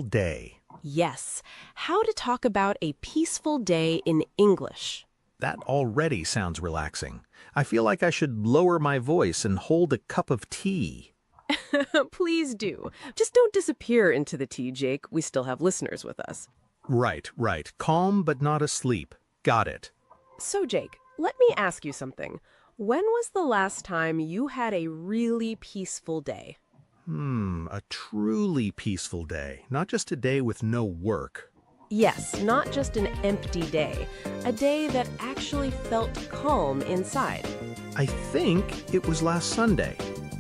Day. Yes, how to talk about a peaceful day in English. That already sounds relaxing. I feel like I should lower my voice and hold a cup of tea. Please do. Just don't disappear into the tea, Jake. We still have listeners with us. Right. Calm but not asleep. Got it. So, Jake, let me ask you something. When was the last time you had a really peaceful day? A truly peaceful day. Not just a day with no work. Yes, not just an empty day. A day that actually felt calm inside. I think it was last Sunday.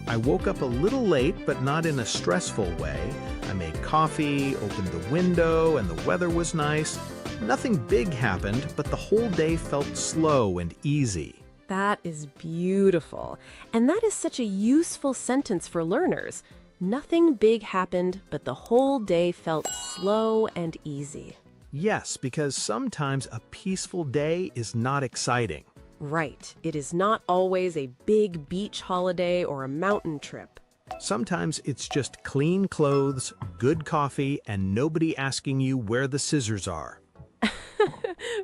I woke up a little late, but not in a stressful way. I made coffee, opened the window, and the weather was nice. Nothing big happened, but the whole day felt slow and easy. That is beautiful. And that is such a useful sentence for learners. Nothing big happened, but the whole day felt slow and easy. Yes, because sometimes a peaceful day is not exciting. Right. It is not always a big beach holiday or a mountain trip. Sometimes it's just clean clothes, good coffee, and nobody asking you where the scissors are.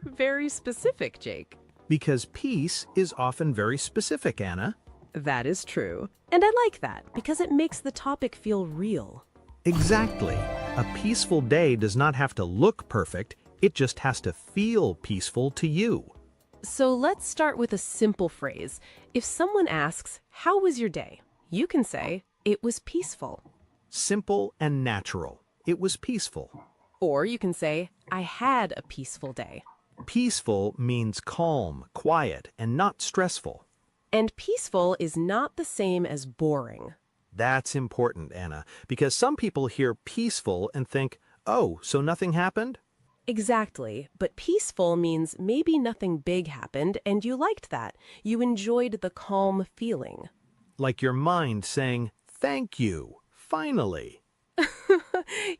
Very specific, Jake. Because peace is often very specific, Anna. That is true. And I like that because it makes the topic feel real. Exactly. A peaceful day does not have to look perfect, it just has to feel peaceful to you. So let's start with a simple phrase. If someone asks, "How was your day?" you can say, "It was peaceful." Simple and natural. It was peaceful. Or you can say, "I had a peaceful day." Peaceful means calm, quiet, and not stressful. And peaceful is not the same as boring. That's important, Anna, because some people hear peaceful and think, oh, so nothing happened? Exactly, but peaceful means maybe nothing big happened and you liked that. You enjoyed the calm feeling. Like your mind saying, thank you, finally.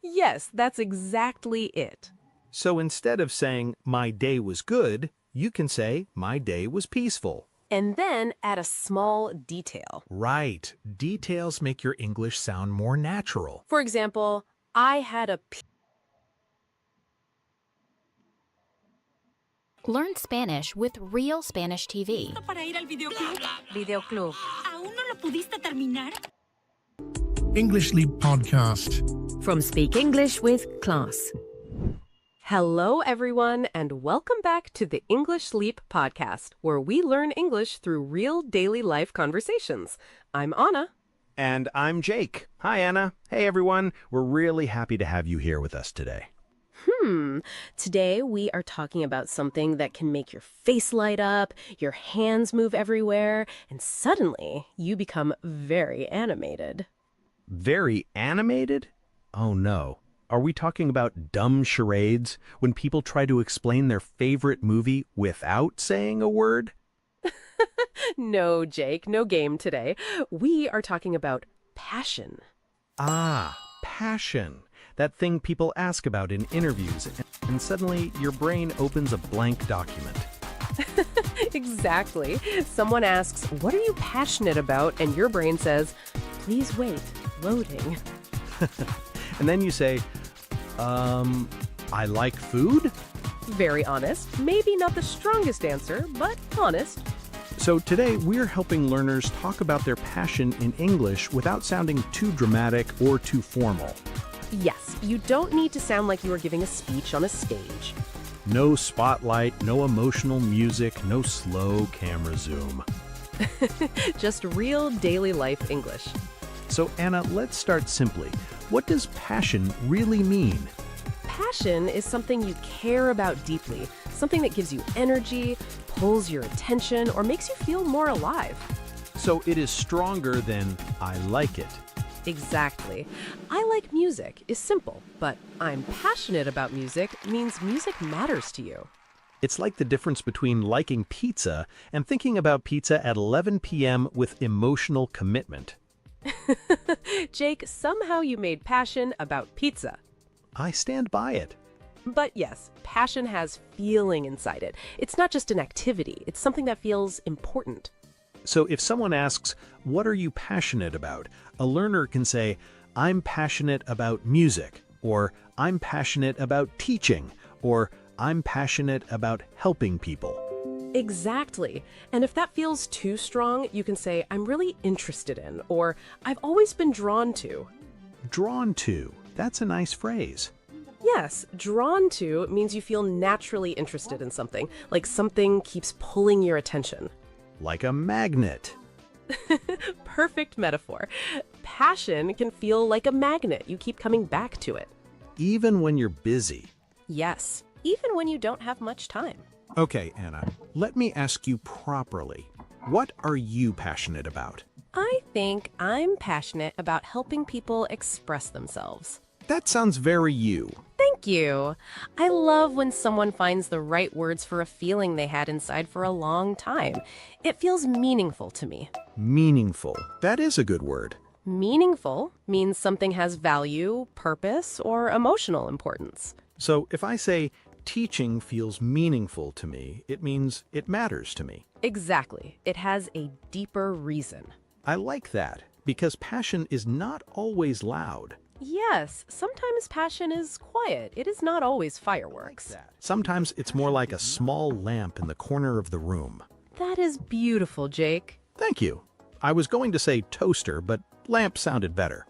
Yes, that's exactly it. So instead of saying, my day was good, you can say, my day was peaceful. And then add a small detail. Right. Details make your English sound more natural. For example, I had a Learn Spanish with Real Spanish TV. Para ir al videoclub. Videoclub. ¿Aún no lo pudiste terminar? English Leap Podcast. From Speak English with Class. Hello, everyone, and welcome back to the English Leap podcast, where we learn English through real daily life conversations. I'm Anna. And I'm Jake. Hi, Anna. Hey, everyone. We're really happy to have you here with us today. Today we are talking about something that can make your face light up, your hands move everywhere, and suddenly you become very animated. Very animated? Oh, no. Are we talking about dumb charades when people try to explain their favorite movie without saying a word? No, Jake, no game today. We are talking about passion. Ah, passion. That thing people ask about in interviews, and suddenly your brain opens a blank document. Exactly. Someone asks, "What are you passionate about?" And your brain says, "Please wait, loading." And then you say, I like food? Very honest. Maybe not the strongest answer, but honest. So today we're helping learners talk about their passion in English without sounding too dramatic or too formal. Yes, you don't need to sound like you are giving a speech on a stage. No spotlight, no emotional music, no slow camera zoom. Just real daily life English. So Anna, let's start simply. What does passion really mean? Passion is something you care about deeply, something that gives you energy, pulls your attention, or makes you feel more alive. So it is stronger than I like it. Exactly. I like music is simple, but I'm passionate about music means music matters to you. It's like the difference between liking pizza and thinking about pizza at 11 p.m. with emotional commitment. Jake, somehow you made passion about pizza. I stand by it. But yes, passion has feeling inside it. It's not just an activity. It's something that feels important. So if someone asks, what are you passionate about? A learner can say, I'm passionate about music, or I'm passionate about teaching, or I'm passionate about helping people. Exactly. And if that feels too strong, you can say, I'm really interested in, or I've always been drawn to. Drawn to. That's a nice phrase. Yes, drawn to means you feel naturally interested in something, like something keeps pulling your attention. Like a magnet. Perfect metaphor. Passion can feel like a magnet. You keep coming back to it. Even when you're busy. Yes, even when you don't have much time. Okay, Anna, let me ask you properly. What are you passionate about? I think I'm passionate about helping people express themselves. That sounds very you. Thank you. I love when someone finds the right words for a feeling they had inside for a long time. It feels meaningful to me. Meaningful. That is a good word. Meaningful means something has value, purpose, or emotional importance. So if I say teaching feels meaningful to me, it means it matters to me. Exactly. It has a deeper reason. I like that because passion is not always loud. Yes, sometimes passion is quiet. It is not always fireworks. Sometimes it's more like a small lamp in the corner of the room. That is beautiful, Jake. Thank you. I was going to say toaster, but lamp sounded better.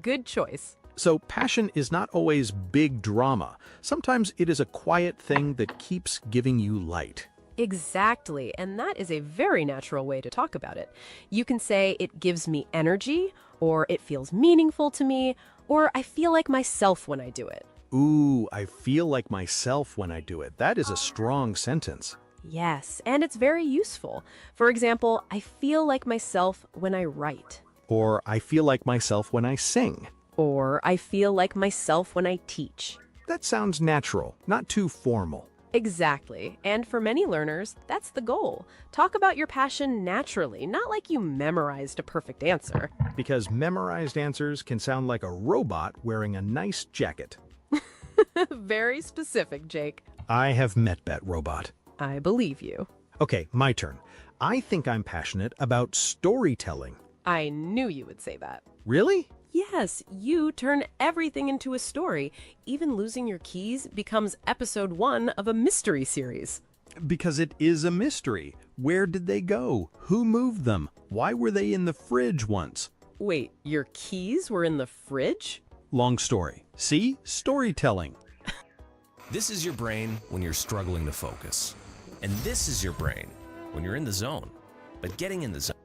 Good choice. So passion is not always big drama. Sometimes it is a quiet thing that keeps giving you light. Exactly, and that is a very natural way to talk about it. You can say it gives me energy, or it feels meaningful to me, or I feel like myself when I do it. Ooh, I feel like myself when I do it. That is a strong sentence. Yes, and it's very useful. For example, I feel like myself when I write. Or I feel like myself when I sing. Or I feel like myself when I teach. That sounds natural, not too formal. Exactly. And for many learners, that's the goal. Talk about your passion naturally, not like you memorized a perfect answer. Because memorized answers can sound like a robot wearing a nice jacket. Very specific, Jake. I have met that robot. I believe you. Okay, my turn. I think I'm passionate about storytelling. I knew you would say that. Really? Yes, you turn everything into a story. Even losing your keys becomes episode 1 of a mystery series. Because it is a mystery. Where did they go? Who moved them? Why were they in the fridge once? Wait, your keys were in the fridge? Long story. See? Storytelling. This is your brain when you're struggling to focus. And this is your brain when you're in the zone. But getting in the zone.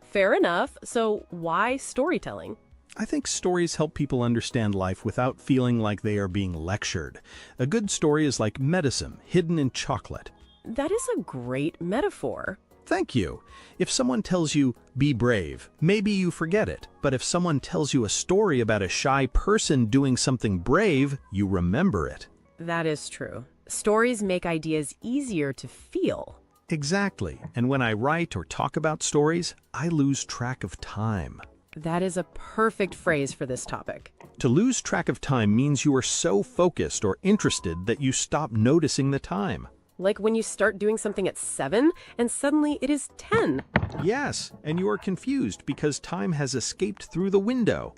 Fair enough. So why storytelling? I think stories help people understand life without feeling like they are being lectured. A good story is like medicine hidden in chocolate. That is a great metaphor. Thank you. If someone tells you, be brave, maybe you forget it. But if someone tells you a story about a shy person doing something brave, you remember it. That is true. Stories make ideas easier to feel. Exactly. And when I write or talk about stories, I lose track of time. That is a perfect phrase for this topic. To lose track of time means you are so focused or interested that you stop noticing the time. Like when you start doing something at 7 and suddenly it is 10. Yes, and you are confused because time has escaped through the window.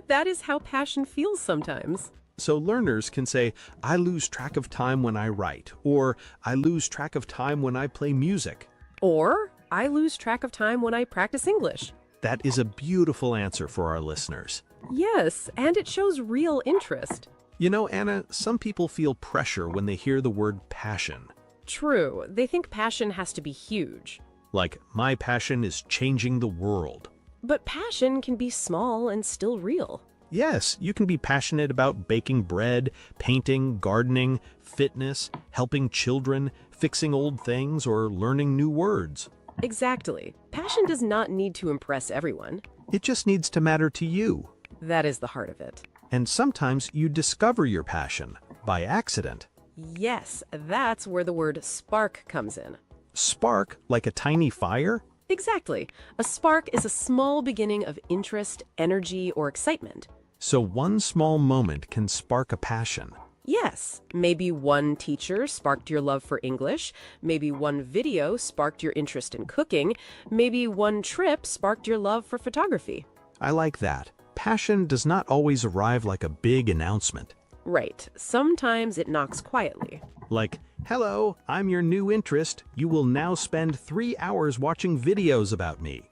That is how passion feels sometimes. So learners can say, I lose track of time when I write, or I lose track of time when I play music. Or I lose track of time when I practice English. That is a beautiful answer for our listeners. Yes, and it shows real interest. You know, Anna, some people feel pressure when they hear the word passion. True, they think passion has to be huge. Like, my passion is changing the world. But passion can be small and still real. Yes, you can be passionate about baking bread, painting, gardening, fitness, helping children, fixing old things, or learning new words. Exactly. Passion does not need to impress everyone. It just needs to matter to you. That is the heart of it. And sometimes you discover your passion by accident. Yes, that's where the word spark comes in. Spark, like a tiny fire? Exactly. A spark is a small beginning of interest, energy, or excitement. So one small moment can spark a passion. Yes, maybe one teacher sparked your love for English, maybe one video sparked your interest in cooking, maybe one trip sparked your love for photography. I like that. passion does not always arrive like a big announcement. Right. Sometimes it knocks quietly. Like, hello, I'm your new interest. You will now spend 3 hours watching videos about me.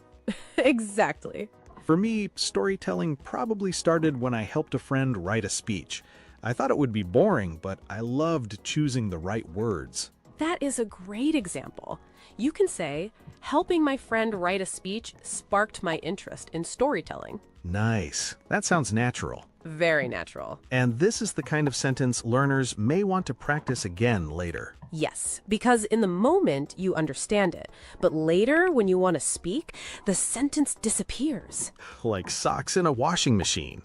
Exactly. For me, storytelling probably started when I helped a friend write a speech. I thought it would be boring, but I loved choosing the right words. That is a great example. You can say, helping my friend write a speech sparked my interest in storytelling. Nice. That sounds natural. Very natural. And this is the kind of sentence learners may want to practice again later. Yes, because in the moment you understand it, but later when you want to speak, the sentence disappears. Like socks in a washing machine.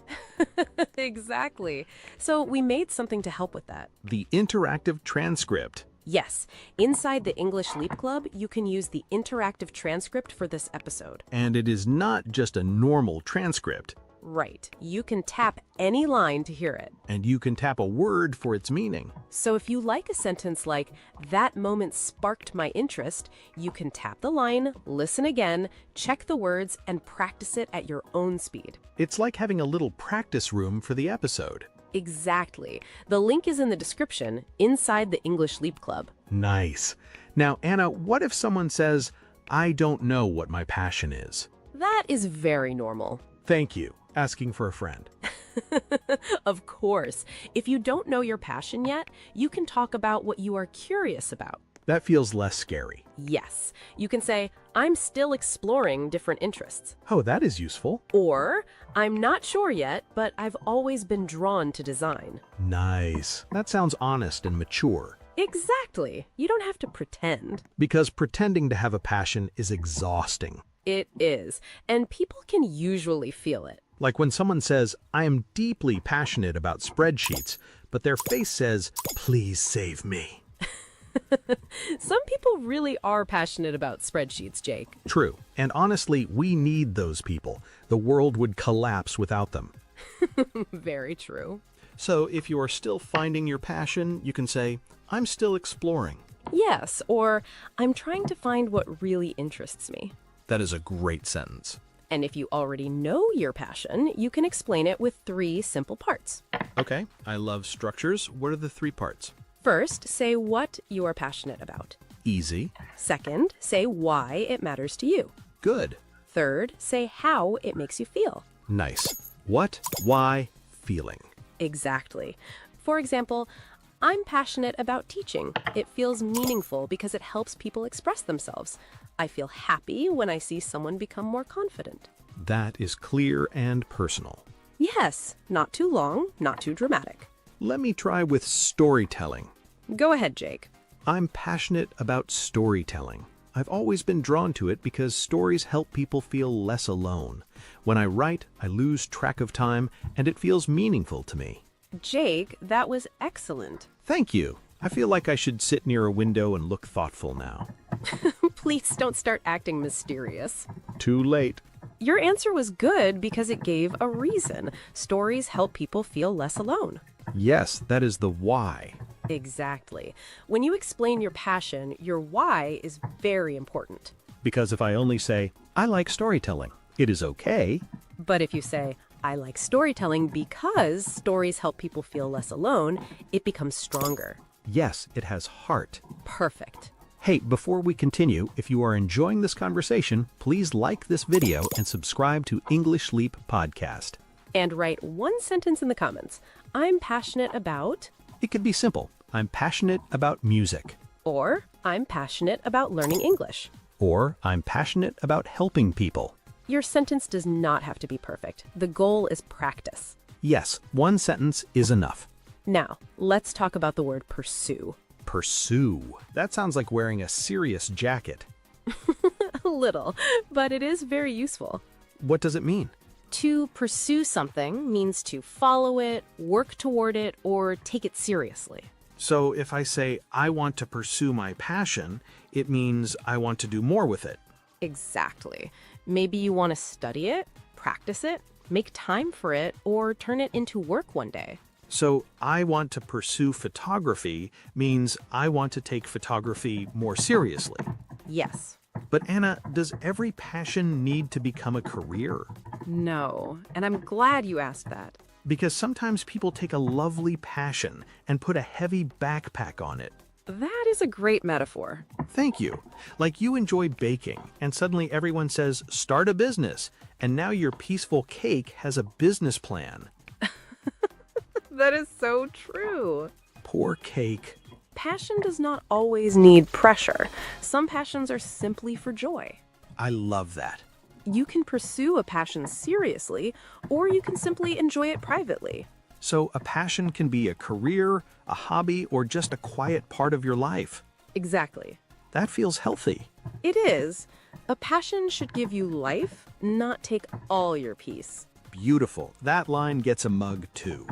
Exactly. So we made something to help with that. The interactive transcript. Yes, inside the English Leap Club, you can use the interactive transcript for this episode. And it is not just a normal transcript. Right. You can tap any line to hear it. And you can tap a word for its meaning. So if you like a sentence like, that moment sparked my interest, you can tap the line, listen again, check the words, and practice it at your own speed. It's like having a little practice room for the episode. Exactly. The link is in the description inside the English Leap Club. Nice. Now, Anna, what if someone says, I don't know what my passion is? That is very normal. Thank you. Asking for a friend. Of course. If you don't know your passion yet, you can talk about what you are curious about. That feels less scary. Yes. You can say, I'm still exploring different interests. Oh, that is useful. Or, I'm not sure yet, but I've always been drawn to design. Nice. That sounds honest and mature. Exactly. You don't have to pretend. Because pretending to have a passion is exhausting. It is. And people can usually feel it. Like when someone says, I am deeply passionate about spreadsheets, but their face says, please save me. Some people really are passionate about spreadsheets, Jake. True. And honestly, we need those people. The world would collapse without them. Very true. So if you are still finding your passion, you can say, I'm still exploring. Yes, or I'm trying to find what really interests me. That is a great sentence. And if you already know your passion, you can explain it with 3 simple parts. Okay, I love structures. What are the 3 parts? First, say what you are passionate about. Easy. Second, say why it matters to you. Good. Third, say how it makes you feel. Nice. What, why, feeling. Exactly. For example, I'm passionate about teaching. It feels meaningful because it helps people express themselves. I feel happy when I see someone become more confident. That is clear and personal. Yes, not too long, not too dramatic. Let me try with storytelling. Go ahead, Jake. I'm passionate about storytelling. I've always been drawn to it because stories help people feel less alone. When I write, I lose track of time, and it feels meaningful to me. Jake, that was excellent. Thank you. I feel like I should sit near a window and look thoughtful now. Please don't start acting mysterious. Too late. Your answer was good because it gave a reason. Stories help people feel less alone. Yes, that is the why. Exactly. When you explain your passion, your why is very important. Because if I only say, I like storytelling, it is okay. But if you say, I like storytelling because stories help people feel less alone, it becomes stronger. Yes, it has heart. Perfect. Hey, before we continue, if you are enjoying this conversation, please like this video and subscribe to English Leap Podcast. And write 1 sentence in the comments. I'm passionate about... It could be simple. I'm passionate about music. Or, I'm passionate about learning English. Or, I'm passionate about helping people. Your sentence does not have to be perfect. The goal is practice. Yes, 1 sentence is enough. Now, let's talk about the word pursue. Pursue. That sounds like wearing a serious jacket. A little, but it is very useful. What does it mean? To pursue something means to follow it, work toward it, or take it seriously. So if I say, I want to pursue my passion, it means I want to do more with it. Exactly. Maybe you want to study it, practice it, make time for it, or turn it into work one day. So I want to pursue photography means I want to take photography more seriously. Yes. But Anna, does every passion need to become a career? No, and I'm glad you asked that. Because sometimes people take a lovely passion and put a heavy backpack on it. That is a great metaphor. Thank you. Like you enjoy baking, and suddenly everyone says, start a business, and now your peaceful cake has a business plan. That is so true. Poor cake. Passion does not always need pressure. Some passions are simply for joy. I love that. You can pursue a passion seriously, or you can simply enjoy it privately. So a passion can be a career, a hobby, or just a quiet part of your life. Exactly. That feels healthy. It is. A passion should give you life, not take all your peace. Beautiful. That line gets a mug too.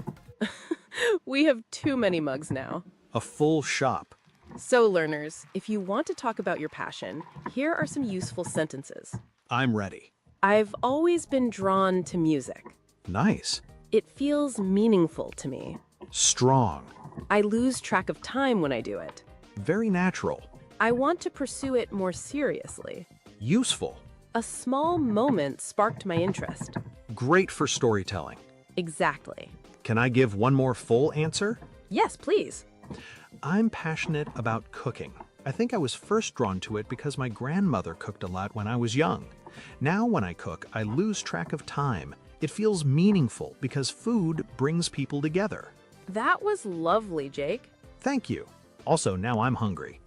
We have too many mugs now. A full shop. So, learners, if you want to talk about your passion, here are some useful sentences. I'm ready. I've always been drawn to music. Nice. It feels meaningful to me. Strong. I lose track of time when I do it. Very natural. I want to pursue it more seriously. Useful. A small moment sparked my interest. Great for storytelling. Exactly. Can I give one more full answer? Yes, please. I'm passionate about cooking. I think I was first drawn to it because my grandmother cooked a lot when I was young. Now when I cook, I lose track of time. It feels meaningful because food brings people together. That was lovely, Jake. Thank you. Also, now I'm hungry.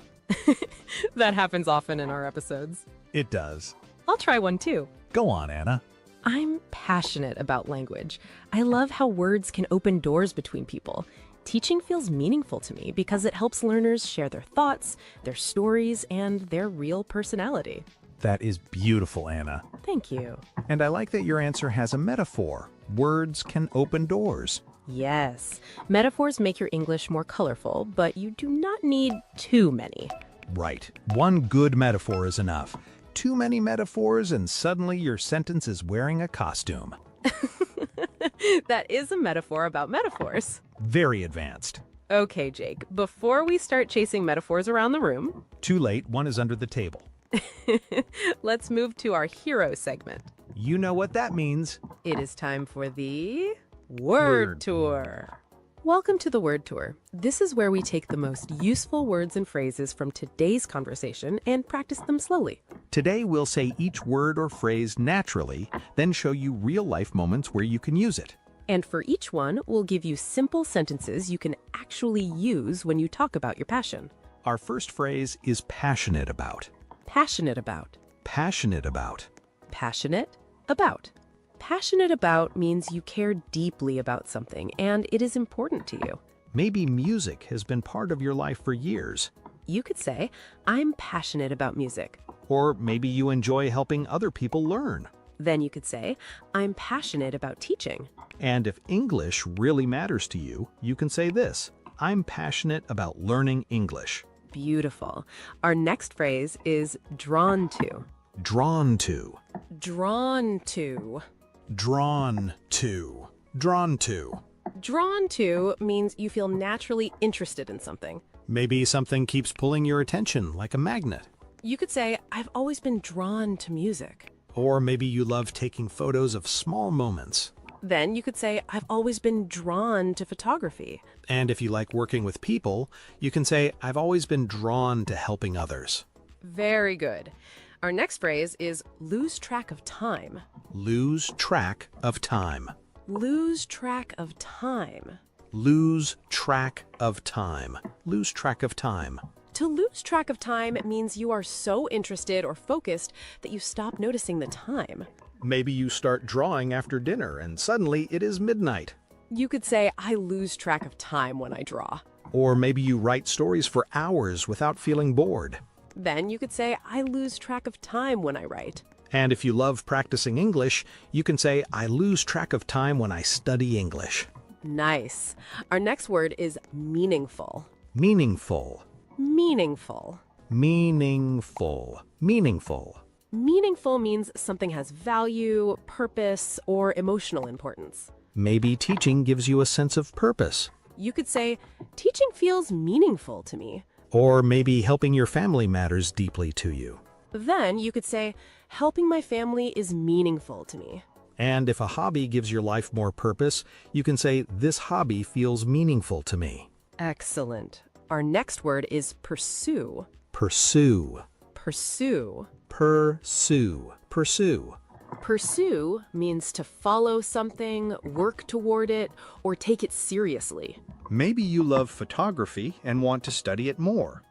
That happens often in our episodes. It does. I'll try one too. Go on, Anna. I'm passionate about language. I love how words can open doors between people. Teaching feels meaningful to me because it helps learners share their thoughts, their stories, and their real personality. That is beautiful, Anna. Thank you. And I like that your answer has a metaphor. Words can open doors. Yes, metaphors make your English more colorful, but you do not need too many. Right. One good metaphor is enough. Too many metaphors and suddenly your sentence is wearing a costume. That is a metaphor about metaphors. Very advanced. Okay, Jake, before we start chasing metaphors around the room, Too late, one is under the table. let's move to our hero segment. You know what that means. It is time for the Word Word Tour. Welcome to the Word Tour. This is where we take the most useful words and phrases from today's conversation and practice them slowly. Today we'll say each word or phrase naturally, then show you real-life moments where you can use it. And for each one, we'll give you simple sentences you can actually use when you talk about your passion. Our first phrase is passionate about. Passionate about. Passionate about. Passionate about. Passionate about means you care deeply about something and it is important to you. Maybe music has been part of your life for years. You could say, I'm passionate about music. Or maybe you enjoy helping other people learn. Then you could say, I'm passionate about teaching. And if English really matters to you, you can say this: I'm passionate about learning English. Beautiful. Our next phrase is drawn to. Drawn to. Drawn to. Drawn to. Drawn to. Drawn to means you feel naturally interested in something. Maybe something keeps pulling your attention like a magnet. You could say, I've always been drawn to music. Or maybe you love taking photos of small moments. Then you could say, I've always been drawn to photography. And if you like working with people, you can say, I've always been drawn to helping others. Very good. Our next phrase is lose track of time. Lose track of time. Lose track of time. Lose track of time. Lose track of time. To lose track of time means you are so interested or focused that you stop noticing the time. Maybe you start drawing after dinner and suddenly it is midnight. You could say, I lose track of time when I draw. Or maybe you write stories for hours without feeling bored. Then you could say, I lose track of time when I write. And if you love practicing English, you can say, I lose track of time when I study English. Nice. Our next word is meaningful. Meaningful. Meaningful. Meaningful. Meaningful. Meaningful means something has value, purpose, or emotional importance. Maybe teaching gives you a sense of purpose. You could say, teaching feels meaningful to me. Or maybe helping your family matters deeply to you. Then you could say, helping my family is meaningful to me. And if a hobby gives your life more purpose, you can say, this hobby feels meaningful to me. Excellent. Our next word is pursue. Pursue. Pursue. Pursue. Pursue. Pursue means to follow something, work toward it, or take it seriously. Maybe you love photography and want to study it more.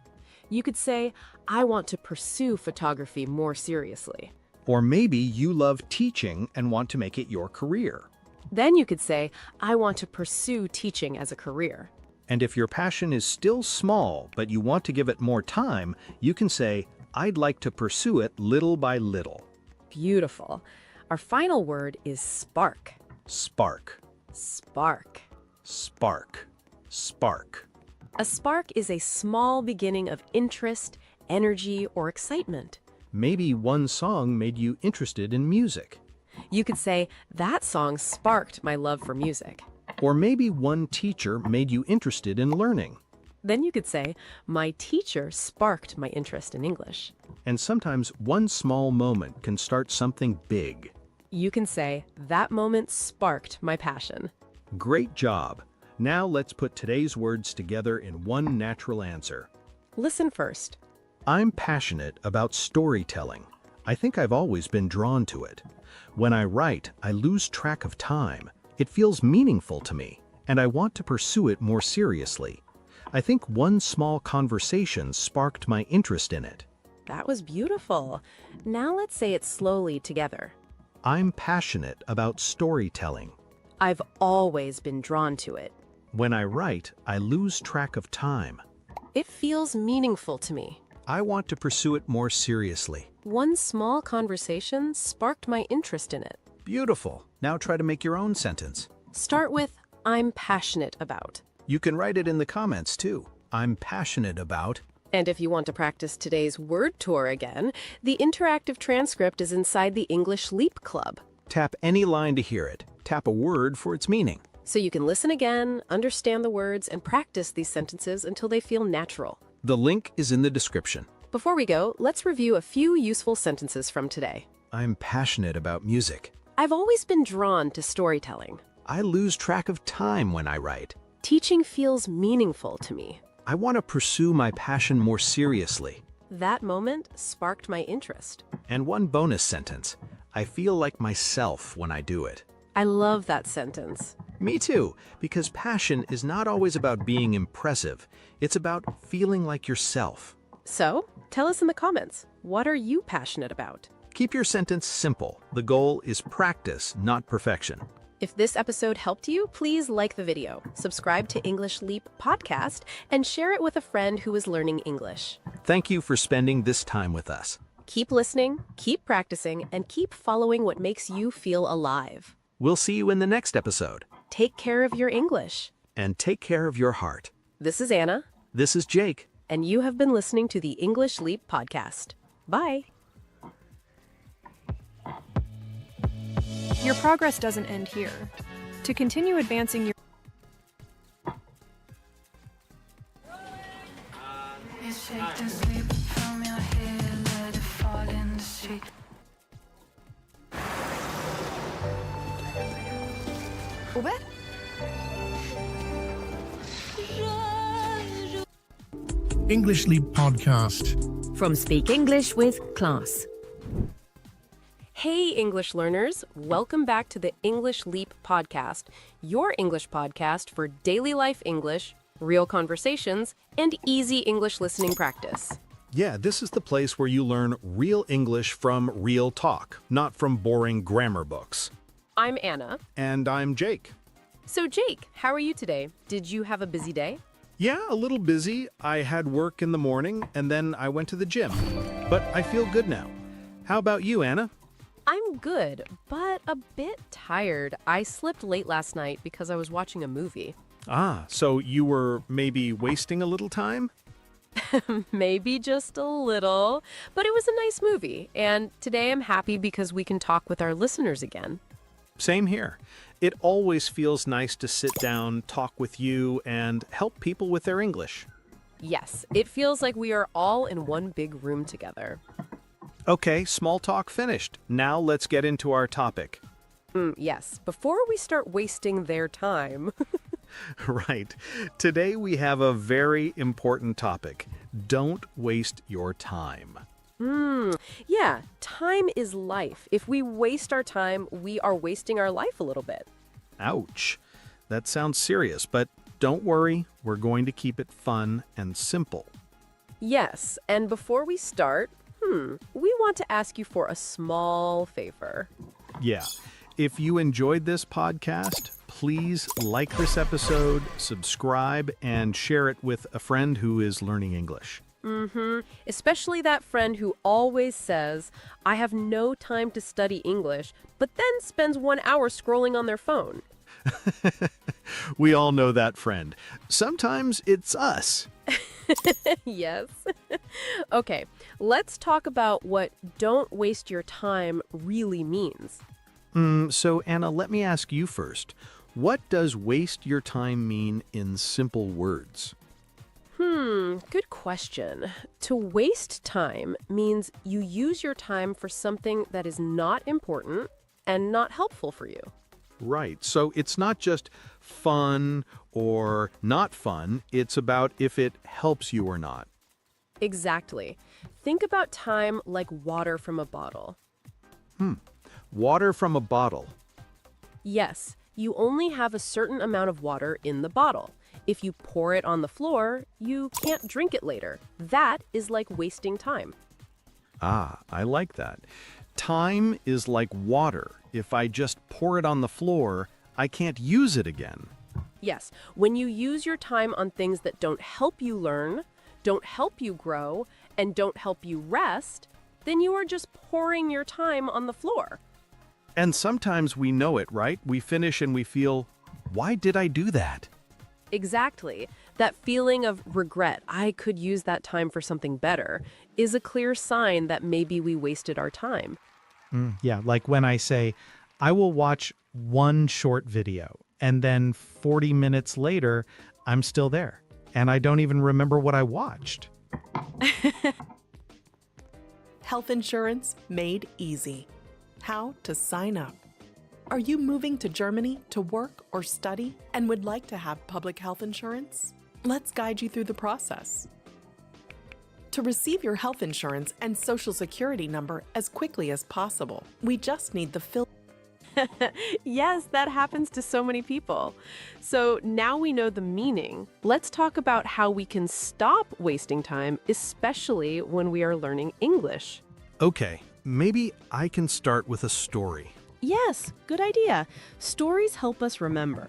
You could say, I want to pursue photography more seriously. Or maybe you love teaching and want to make it your career. Then you could say, I want to pursue teaching as a career. And if your passion is still small, but you want to give it more time, you can say, I'd like to pursue it little by little. Beautiful. Our final word is spark. Spark. Spark. Spark. Spark. A spark is a small beginning of interest, energy, or excitement. Maybe one song made you interested in music. You could say, that song sparked my love for music. Or maybe one teacher made you interested in learning. Then you could say, my teacher sparked my interest in English. And sometimes one small moment can start something big. You can say, that moment sparked my passion. Great job. Now let's put today's words together in one natural answer. Listen first. I'm passionate about storytelling. I think I've always been drawn to it. When I write, I lose track of time. It feels meaningful to me, and I want to pursue it more seriously. I think one small conversation sparked my interest in it. That was beautiful. Now let's say it slowly together. I'm passionate about storytelling. I've always been drawn to it. When I write, I lose track of time. It feels meaningful to me. I want to pursue it more seriously. One small conversation sparked my interest in it. Beautiful. Now try to make your own sentence. Start with, I'm passionate about. You can write it in the comments too. I'm passionate about. And if you want to practice today's word tour again, the interactive transcript is inside the English Leap Club. Tap any line to hear it. Tap a word for its meaning. So you can listen again, understand the words, and practice these sentences until they feel natural. The link is in the description. Before we go, let's review a few useful sentences from today. I'm passionate about music. I've always been drawn to storytelling. I lose track of time when I write. Teaching feels meaningful to me. I want to pursue my passion more seriously. That moment sparked my interest. And one bonus sentence. I feel like myself when I do it. I love that sentence. Me too, because passion is not always about being impressive. It's about feeling like yourself. So, tell us in the comments, what are you passionate about? Keep your sentence simple. The goal is practice, not perfection. If this episode helped you, please like the video, subscribe to English Leap Podcast, and share it with a friend who is learning English. Thank you for spending this time with us. Keep listening, keep practicing, and keep following what makes you feel alive. We'll see you in the next episode. Take care of your English. And take care of your heart. This is Anna. This is Jake. And you have been listening to the English Leap Podcast. Bye. Your progress doesn't end here. To continue advancing your English Leap Podcast. From Speak English with Class. Hey, English learners. Welcome back to the English Leap Podcast, your English podcast for daily life English, real conversations, and easy English listening practice. Yeah, this is the place where you learn real English from real talk, not from boring grammar books. I'm Anna. And I'm Jake. So, Jake, how are you today? Did you have a busy day? Yeah, a little busy. I had work in the morning, and then I went to the gym. But I feel good now. How about you, Anna? I'm good, but a bit tired. I slept late last night because I was watching a movie. Ah, so you were maybe wasting a little time? Maybe just a little, but it was a nice movie. And today I'm happy because we can talk with our listeners again. Same here. It always feels nice to sit down, talk with you, and help people with their English. Yes, it feels like we are all in one big room together. Okay, small talk finished. Now let's get into our topic. Yes, before we start wasting their time. Right. Today we have a very important topic. Don't waste your time. Yeah, time is life. If we waste our time, we are wasting our life a little bit. Ouch. That sounds serious, but don't worry, we're going to keep it fun and simple. Yes, and before we start, we want to ask you for a small favor. Yeah. If you enjoyed this podcast, please like this episode, subscribe, and share it with a friend who is learning English. Especially that friend who always says, I have no time to study English, but then spends 1 hour scrolling on their phone. We all know that friend. Sometimes it's us. Yes. Okay, let's talk about what don't waste your time really means. So, Anna, let me ask you first. What does waste your time mean in simple words? Good question. To waste time means you use your time for something that is not important and not helpful for you. Right. So it's not just fun or not fun. It's about if it helps you or not. Exactly. Think about time like water from a bottle. Water from a bottle. Yes, you only have a certain amount of water in the bottle. If you pour it on the floor, you can't drink it later. That is like wasting time. Ah, I like that. Time is like water. If I just pour it on the floor, I can't use it again. Yes, when you use your time on things that don't help you learn, don't help you grow, and don't help you rest, then you are just pouring your time on the floor. And sometimes we know it, right? We finish and we feel, why did I do that? Exactly. That feeling of regret, I could use that time for something better, is a clear sign that maybe we wasted our time. Yeah, like when I say, I will watch one short video, and then 40 minutes later, I'm still there, and I don't even remember what I watched. Health insurance made easy. How to sign up. Are you moving to Germany to work or study and would like to have public health insurance? Let's guide you through the process. To receive your health insurance and social security number as quickly as possible, we just need the Yes, that happens to so many people. So now we know the meaning. Let's talk about how we can stop wasting time, especially when we are learning English. Okay, maybe I can start with a story. Yes, good idea. Stories help us remember.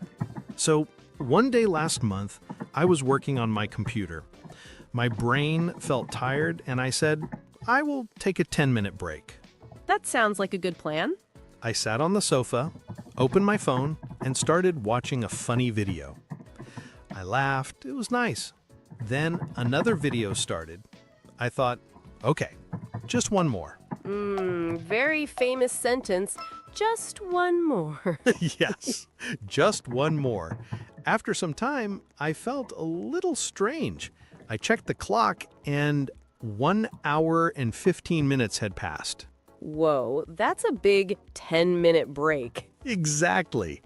So, one day last month, I was working on my computer. My brain felt tired, and I said, I will take a 10-minute break. That sounds like a good plan. I sat on the sofa, opened my phone, and started watching a funny video. I laughed. It was nice. Then another video started. I thought, okay, just one more. Very famous sentence. Just one more. Yes, just one more. After some time, I felt a little strange. I checked the clock, and 1 hour and 15 minutes had passed. Whoa, that's a big 10-minute break. Exactly.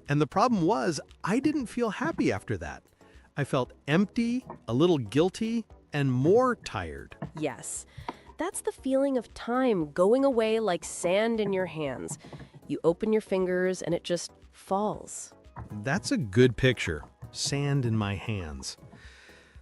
And the problem was, I didn't feel happy after that. I felt empty, a little guilty, and more tired. Yes, that's the feeling of time going away like sand in your hands. You open your fingers and it just falls. That's a good picture. Sand in my hands.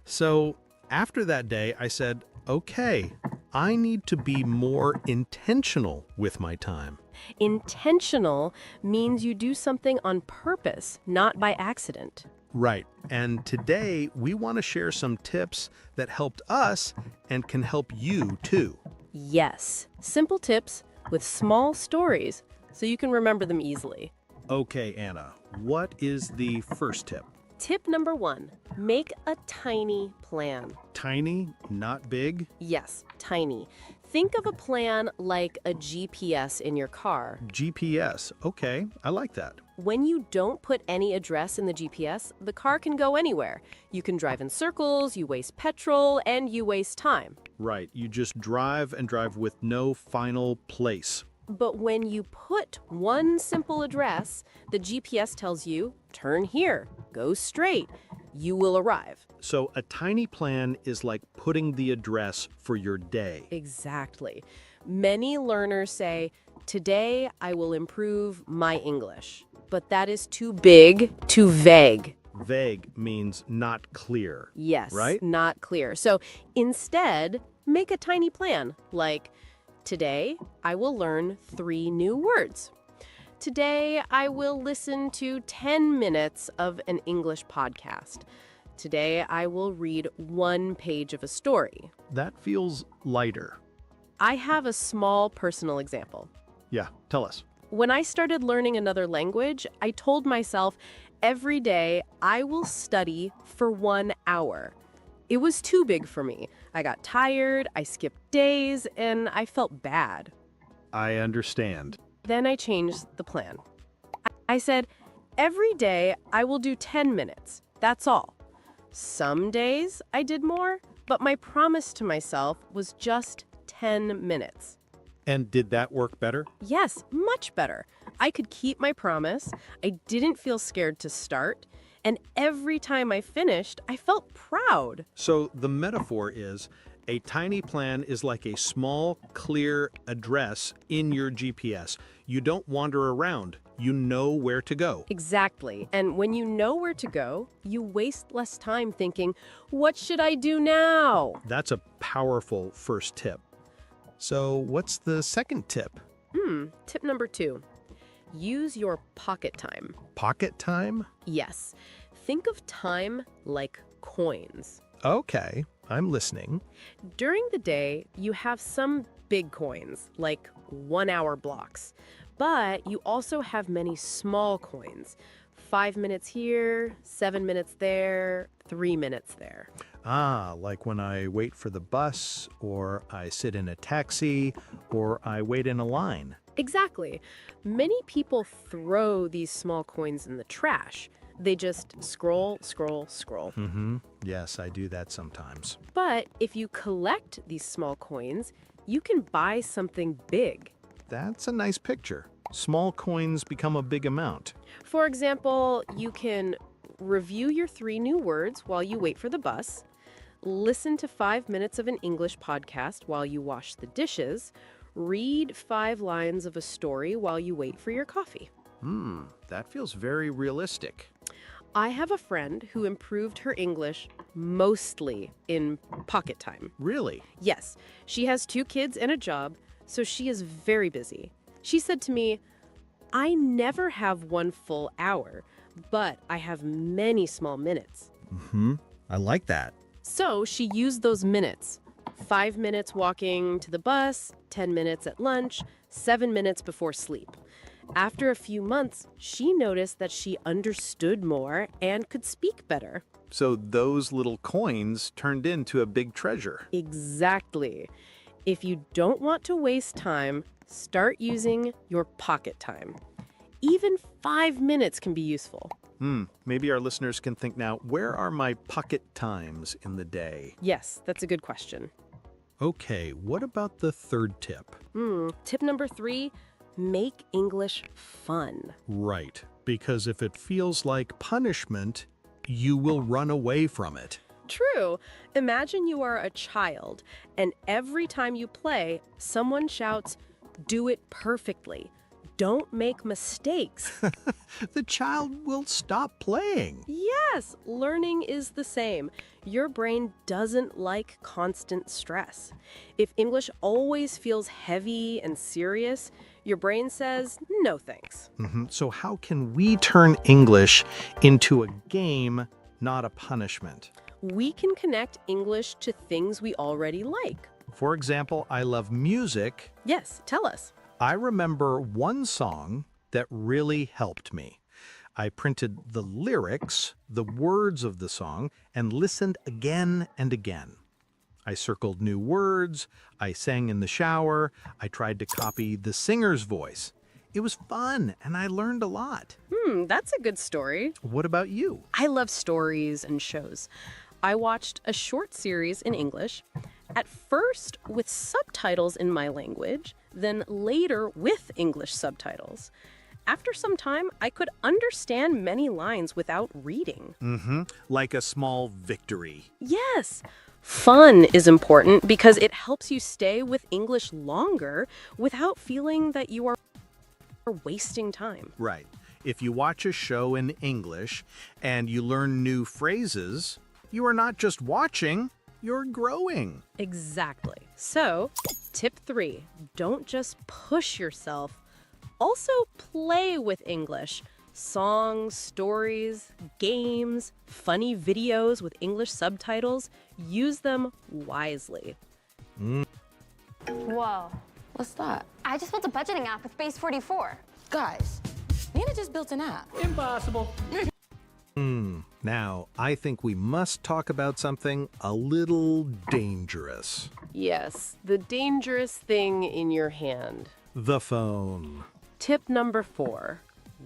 So after that day, I said, okay, I need to be more intentional with my time. Intentional means you do something on purpose, not by accident. Right. And today we want to share some tips that helped us and can help you too. Yes, simple tips with small stories so you can remember them easily. Okay, Anna, what is the first tip? Tip number 1, Make a tiny plan. Tiny, not big? Yes, tiny. Think of a plan like a GPS in your car. GPS. Okay, I like that. When you don't put any address in the GPS, the car can go anywhere. You can drive in circles, you waste petrol, and you waste time. Right, you just drive and drive with no final place. But when you put one simple address, the GPS tells you, turn here, go straight. You will arrive. So a tiny plan is like putting the address for your day. Exactly. Many learners say, today I will improve my English. But that is too big, too vague. Vague means not clear. Yes, right? Not clear. So instead, make a tiny plan, like, today I will learn 3 new words. Today I will listen to 10 minutes of an English podcast. Today I will read 1 page of a story. That feels lighter. I have a small personal example. Yeah, tell us. When I started learning another language, I told myself every day I will study for 1 hour. It was too big for me. I got tired, I skipped days, and I felt bad. I understand. Then I changed the plan. I said, every day I will do 10 minutes. That's all. Some days I did more, but my promise to myself was just 10 minutes. And did that work better? Yes, much better. I could keep my promise. I didn't feel scared to start. And every time I finished, I felt proud. So the metaphor is a tiny plan is like a small, clear address in your GPS. You don't wander around. You know where to go. Exactly. And when you know where to go, you waste less time thinking, what should I do now? That's a powerful first tip. So what's the second tip? Tip number 2. Use your pocket time. Pocket time? Yes. Think of time like coins. Okay, I'm listening. During the day, you have some big coins, like 1-hour blocks. But you also have many small coins. 5 minutes here, 7 minutes there, 3 minutes there. Ah, like when I wait for the bus, or I sit in a taxi, or I wait in a line. Exactly. Many people throw these small coins in the trash. They just scroll, scroll, scroll. Yes, I do that sometimes. But if you collect these small coins, you can buy something big. That's a nice picture. Small coins become a big amount. For example, you can review your 3 new words while you wait for the bus, listen to 5 minutes of an English podcast while you wash the dishes, read 5 lines of a story while you wait for your coffee. That feels very realistic. I have a friend who improved her English mostly in pocket time. Really? Yes, she has 2 kids and a job, so she is very busy. She said to me, I never have 1 full hour, but I have many small minutes. I like that. So she used those minutes. 5 minutes walking to the bus, 10 minutes at lunch, 7 minutes before sleep. After a few months, she noticed that she understood more and could speak better. So those little coins turned into a big treasure. Exactly. If you don't want to waste time, start using your pocket time. Even 5 minutes can be useful. Maybe our listeners can think now, where are my pocket times in the day? Yes, that's a good question. Okay, what about the third tip? Tip number 3, make English fun. Right, because if it feels like punishment, you will run away from it. True. Imagine you are a child, and every time you play, someone shouts, do it perfectly. Don't make mistakes. The child will stop playing. Yes, learning is the same. Your brain doesn't like constant stress. If English always feels heavy and serious, your brain says, no thanks. So how can we turn English into a game, not a punishment? We can connect English to things we already like. For example, I love music. Yes, tell us. I remember one song that really helped me. I printed the lyrics, the words of the song, and listened again and again. I circled new words, I sang in the shower, I tried to copy the singer's voice. It was fun, and I learned a lot. That's a good story. What about you? I love stories and shows. I watched a short series in English, at first with subtitles in my language, then later with English subtitles. After some time, I could understand many lines without reading. Like a small victory. Yes. Fun is important because it helps you stay with English longer without feeling that you are wasting time. Right. If you watch a show in English and you learn new phrases, you are not just watching, you're growing. Exactly. So, tip 3, don't just push yourself. Also play with English. Songs, stories, games, funny videos with English subtitles. Use them wisely. Whoa. What's that? I just built a budgeting app with Base 44. Guys, Nina just built an app. Impossible. Now, I think we must talk about something a little dangerous. Yes, the dangerous thing in your hand. The phone. Tip number 4,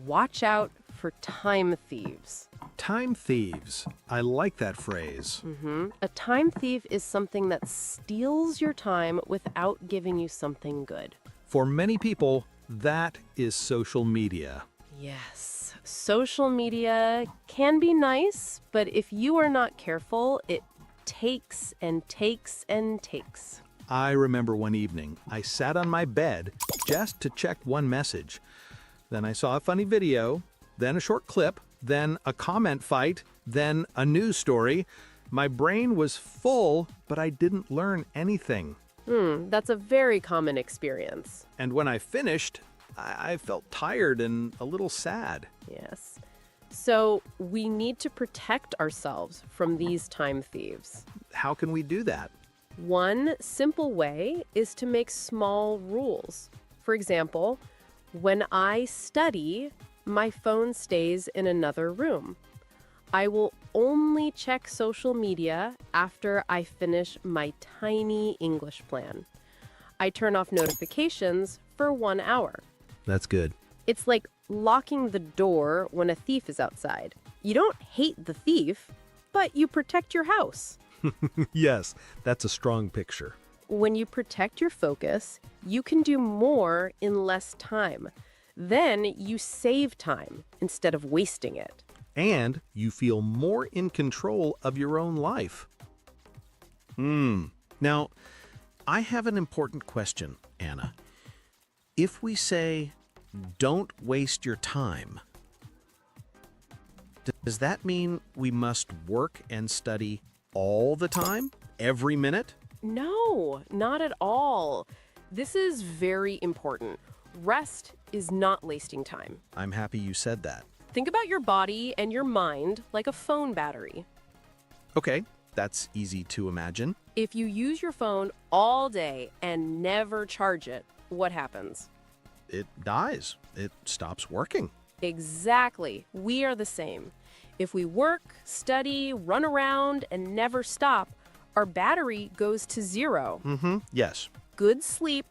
watch out for time thieves. Time thieves. I like that phrase. A time thief is something that steals your time without giving you something good. For many people, that is social media. Yes, social media can be nice, but if you are not careful, it takes and takes and takes. I remember one evening, I sat on my bed just to check one message. Then I saw a funny video, then a short clip, then a comment fight, then a news story. My brain was full, but I didn't learn anything. That's a very common experience. And when I finished, I felt tired and a little sad. Yes. So we need to protect ourselves from these time thieves. How can we do that? One simple way is to make small rules. For example, when I study, my phone stays in another room. I will only check social media after I finish my tiny English plan. I turn off notifications for 1 hour. That's good. It's like locking the door when a thief is outside. You don't hate the thief, but you protect your house. Yes, that's a strong picture. When you protect your focus, you can do more in less time. Then you save time instead of wasting it. And you feel more in control of your own life. Now, I have an important question, Anna. If we say, don't waste your time, does that mean we must work and study all the time, every minute? No, not at all. This is very important. Rest is not wasting time. I'm happy you said that. Think about your body and your mind like a phone battery. Okay, that's easy to imagine. If you use your phone all day and never charge it, what happens? It dies. It stops working. Exactly. We are the same. If we work, study, run around, and never stop, our battery goes to zero. Yes. Good sleep,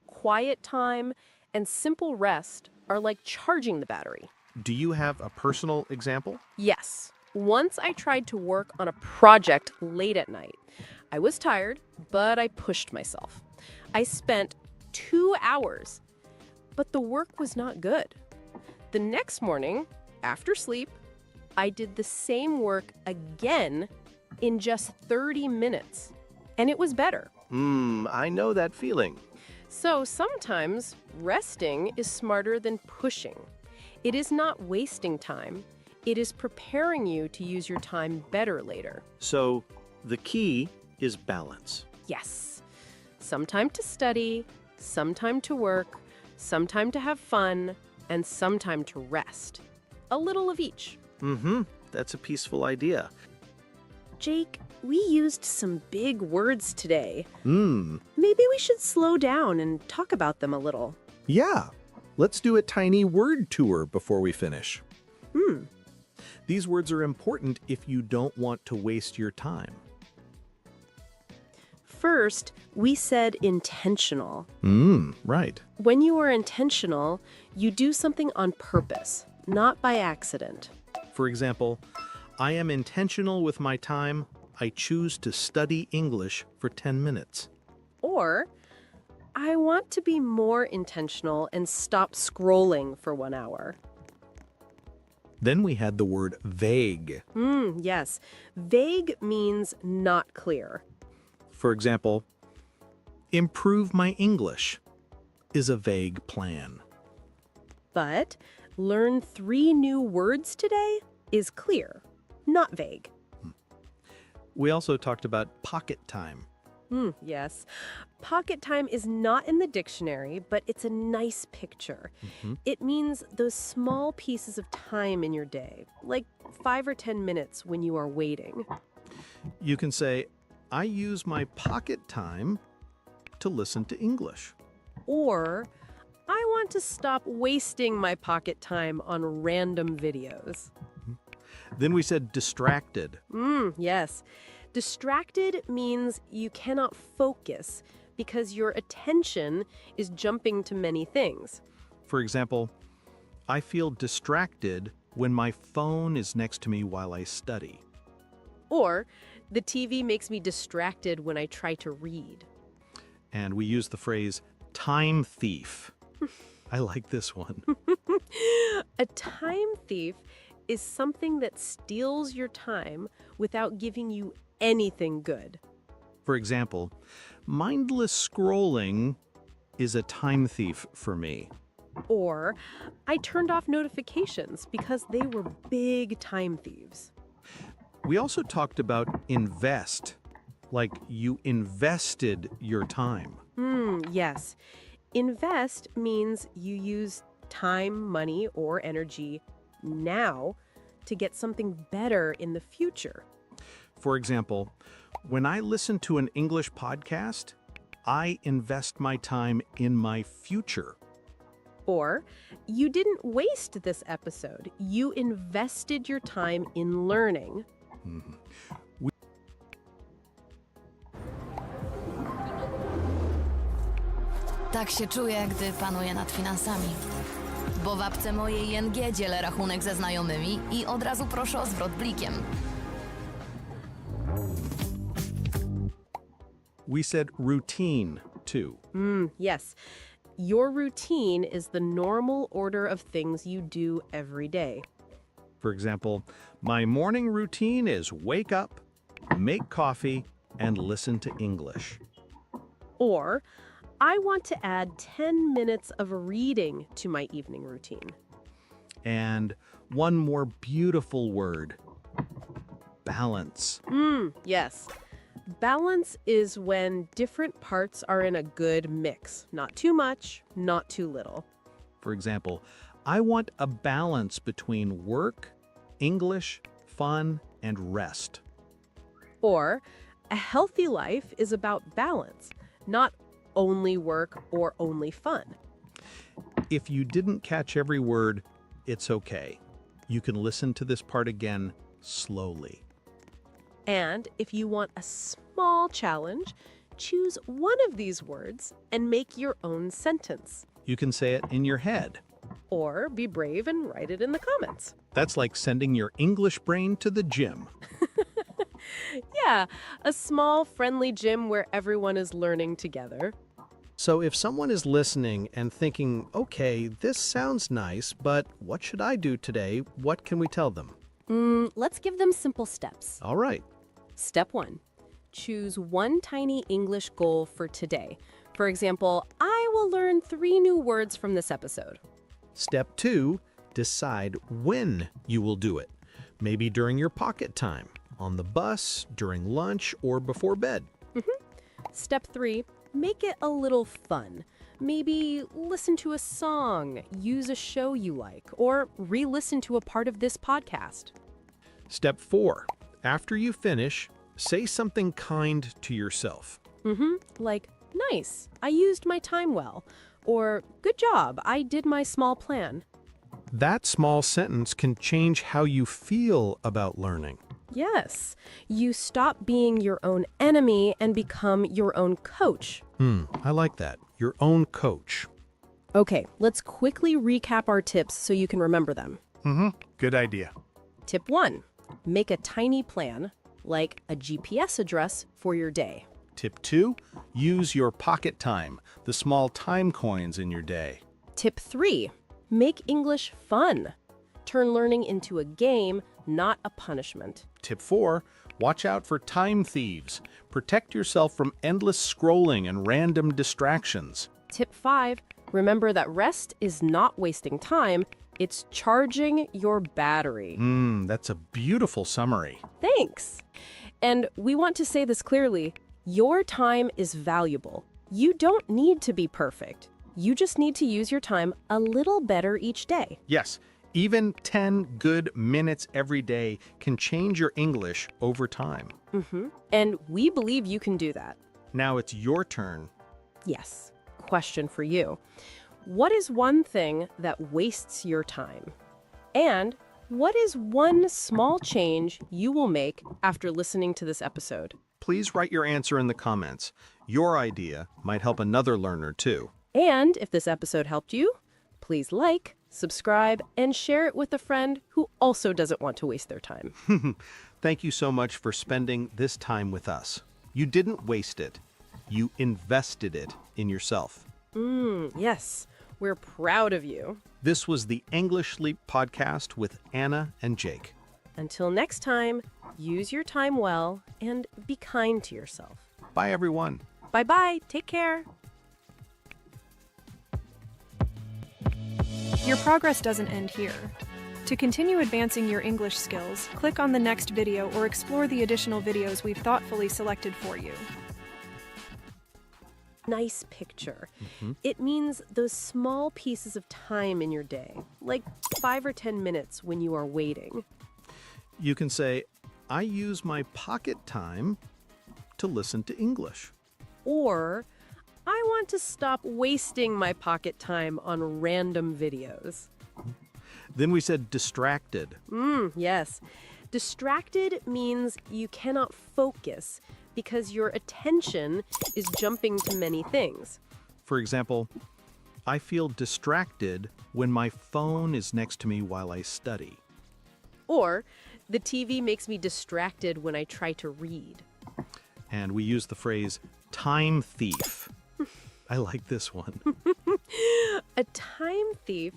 quiet time, and simple rest are like charging the battery. Do you have a personal example? Yes. Once I tried to work on a project late at night. I was tired, but I pushed myself. I spent 2 hours, but the work was not good. The next morning, after sleep, I did the same work again in just 30 minutes, and it was better. I know that feeling. So sometimes resting is smarter than pushing. It is not wasting time. It is preparing you to use your time better later. So the key is balance. Yes. Some time to study, some time to work, some time to have fun, and some time to rest. A little of each. That's a peaceful idea. Jake, we used some big words today. Maybe Maybe we should slow down and talk about them a little. Yeah. Let's do a tiny word tour before we finish. These words are important if you don't want to waste your time. First, we said intentional. Right. When you are intentional, you do something on purpose, not by accident. For example, I am intentional with my time. I choose to study English for 10 minutes. Or, I want to be more intentional and stop scrolling for 1 hour. Then we had the word vague. Yes. Vague means not clear. For example, improve my English is a vague plan. But learn 3 new words today is clear, not vague. We also talked about pocket time. Yes. Pocket time is not in the dictionary, but it's a nice picture. It means those small pieces of time in your day, like 5 or 10 minutes when you are waiting. You can say, I use my pocket time to listen to English. Or, I want to stop wasting my pocket time on random videos. Then we said distracted. Yes. Distracted means you cannot focus because your attention is jumping to many things. For example, I feel distracted when my phone is next to me while I study. Or, the TV makes me distracted when I try to read. And we use the phrase time thief. I like this one. A time thief is something that steals your time without giving you anything good. For example, mindless scrolling is a time thief for me. Or, I turned off notifications because they were big time thieves. We also talked about invest, like you invested your time. Yes. Invest means you use time, money, or energy now to get something better in the future. For example, when I listen to an English podcast, I invest my time in my future. Or, you didn't waste this episode. You invested your time in learning. Tak się czuję, gdy panuję nad finansami. Bo w apce mojej ING dzielę rachunek ze znajomymi i od razu proszę o zwrot blikiem. We said routine, too. Yes. Your routine is the normal order of things you do every day. For example, my morning routine is wake up, make coffee, and listen to English. Or, I want to add 10 minutes of reading to my evening routine. And one more beautiful word, balance. Yes. Balance is when different parts are in a good mix. Not too much, not too little. For example, I want a balance between work, English, fun, and rest. Or, a healthy life is about balance, not only work or only fun. If you didn't catch every word, it's okay. You can listen to this part again slowly. And if you want a small challenge, choose one of these words and make your own sentence. You can say it in your head. Or be brave and write it in the comments. That's like sending your English brain to the gym. Yeah, a small, friendly gym where everyone is learning together. So if someone is listening and thinking, okay, this sounds nice, but what should I do today? What can we tell them? Let's give them simple steps. All right. Step 1. Choose one tiny English goal for today. For example, I will learn 3 new words from this episode. Step 2, decide when you will do it. Maybe during your pocket time, on the bus, during lunch, or before bed. Step 3, make it a little fun. Maybe listen to a song, use a show you like, or re-listen to a part of this podcast. Step 4, after you finish, say something kind to yourself. Like, nice, I used my time well. Or, good job, I did my small plan. That small sentence can change how you feel about learning. Yes, you stop being your own enemy and become your own coach. I like that. Your own coach. Okay, let's quickly recap our tips so you can remember them. Good idea. Tip 1, make a tiny plan, like a GPS address for your day. Tip 2, use your pocket time, the small time coins in your day. Tip 3, make English fun. Turn learning into a game, not a punishment. Tip 4, watch out for time thieves. Protect yourself from endless scrolling and random distractions. Tip 5, remember that rest is not wasting time, it's charging your battery. That's a beautiful summary. Thanks. And we want to say this clearly, your time is valuable. You don't need to be perfect. You just need to use your time a little better each day. Yes, even 10 good minutes every day can change your English over time. And we believe you can do that. Now it's your turn. Yes. Question for you. What is one thing that wastes your time? And what is one small change you will make after listening to this episode? Please write your answer in the comments. Your idea might help another learner too. And if this episode helped you, please like, subscribe, and share it with a friend who also doesn't want to waste their time. Thank you so much for spending this time with us. You didn't waste it. You invested it in yourself. Yes, we're proud of you. This was the English Leap podcast with Anna and Jake. Until next time, use your time well and be kind to yourself. Bye, everyone. Bye-bye. Take care. Your progress doesn't end here. To continue advancing your English skills, click on the next video or explore the additional videos we've thoughtfully selected for you. Nice picture. It means those small pieces of time in your day, like 5 or 10 minutes when you are waiting. You can say, I use my pocket time to listen to English. Or, I want to stop wasting my pocket time on random videos. Then we said distracted. Yes. Distracted means you cannot focus because your attention is jumping to many things. For example, I feel distracted when my phone is next to me while I study. Or, the TV makes me distracted when I try to read. And we use the phrase time thief. I like this one. A time thief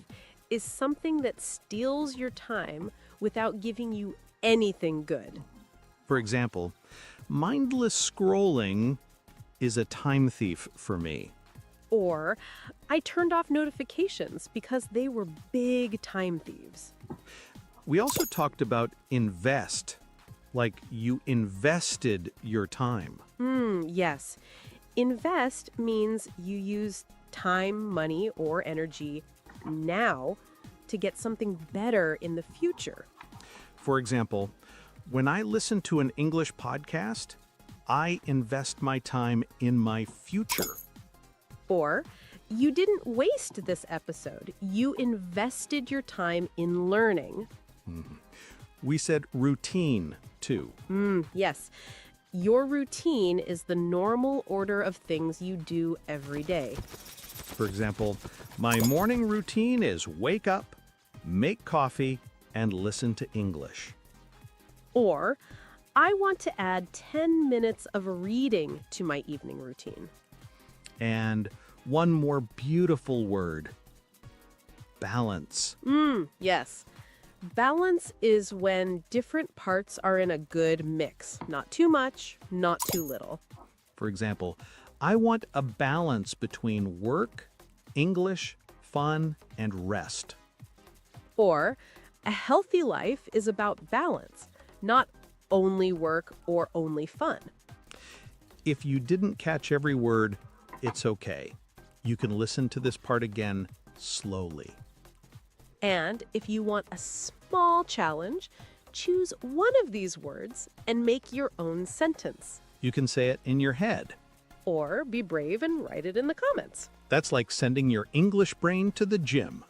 is something that steals your time without giving you anything good. For example, mindless scrolling is a time thief for me. Or, I turned off notifications because they were big time thieves. We also talked about invest, like you invested your time. Yes. Invest means you use time, money, or energy now to get something better in the future. For example, when I listen to an English podcast, I invest my time in my future. Or, you didn't waste this episode. You invested your time in learning. We said routine, too. Yes. Your routine is the normal order of things you do every day. For example, my morning routine is wake up, make coffee, and listen to English. Or, I want to add 10 minutes of reading to my evening routine. And one more beautiful word, balance. Yes. Balance is when different parts are in a good mix. Not too much, not too little. For example, I want a balance between work, English, fun, and rest. Or, a healthy life is about balance, not only work or only fun. If you didn't catch every word, it's okay. You can listen to this part again slowly. And if you want a small challenge, choose one of these words and make your own sentence. You can say it in your head. Or be brave and write it in the comments. That's like sending your English brain to the gym.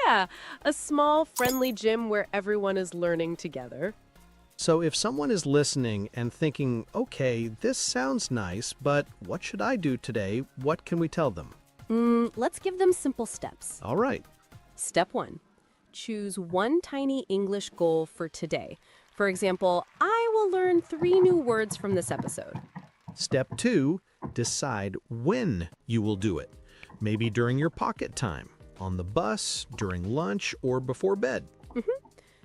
Yeah, a small, friendly gym where everyone is learning together. So if someone is listening and thinking, okay, this sounds nice, but what should I do today? What can we tell them? Let's give them simple steps. All right. Step 1. Choose one tiny English goal for today. For example, I will learn 3 new words from this episode. Step 2, decide when you will do it. Maybe during your pocket time, on the bus, during lunch, or before bed.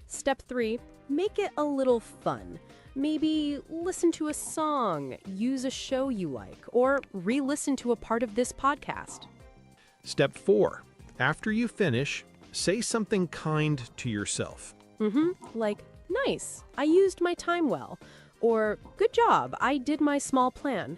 Step 3, make it a little fun. Maybe listen to a song, use a show you like, or re-listen to a part of this podcast. Step 4, after you finish, say something kind to yourself. Like, nice, I used my time well. Or, good job, I did my small plan.